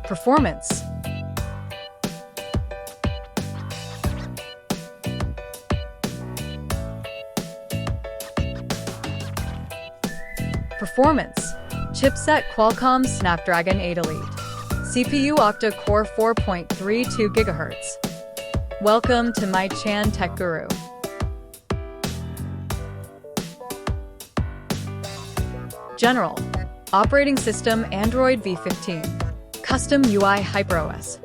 Performance. Performance. Chipset Qualcomm Snapdragon 8 Elite. CPU octa-core 4.32 GHz. Welcome to my Chan Tech Guru. General. Operating system Android V15. Custom UI HyperOS.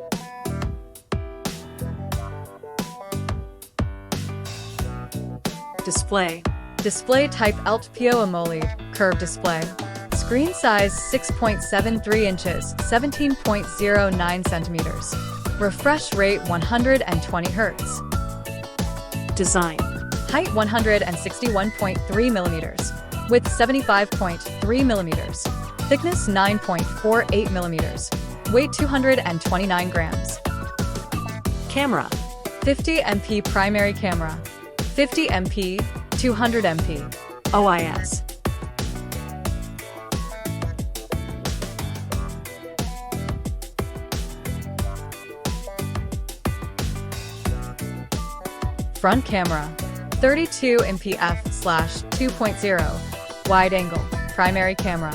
Display. Display type LTPO AMOLED, curved display. Screen size 6.73 inches, 17.09 centimeters. Refresh rate 120 Hz. Design. Height 161.3 millimeters. Width 75.3 millimeters. Thickness 9.48 millimeters. Weight 229 grams. Camera. 50 MP primary camera. 50 MP, 200 MP. OIS. Front camera. 32 MP f/2.0. Wide angle. Primary camera.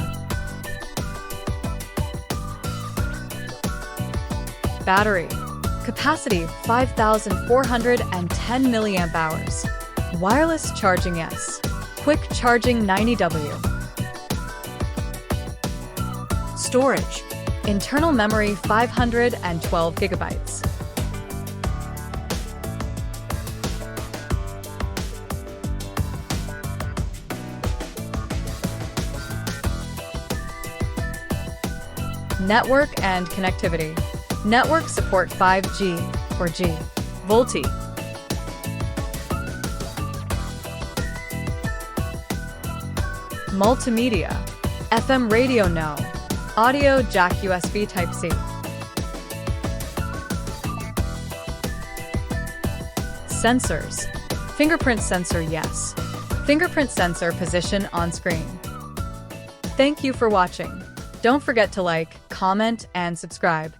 Battery. Capacity 5,410 mAh. Wireless charging yes. Quick charging 90W. Storage. Internal memory 512 GB. Network and connectivity. Network support 5G, 4G, VoLTE. Multimedia. FM radio no. Audio jack USB Type-C. Sensors. Fingerprint sensor yes. Fingerprint sensor position on screen. Thank you for watching. Don't forget to like, comment, and subscribe.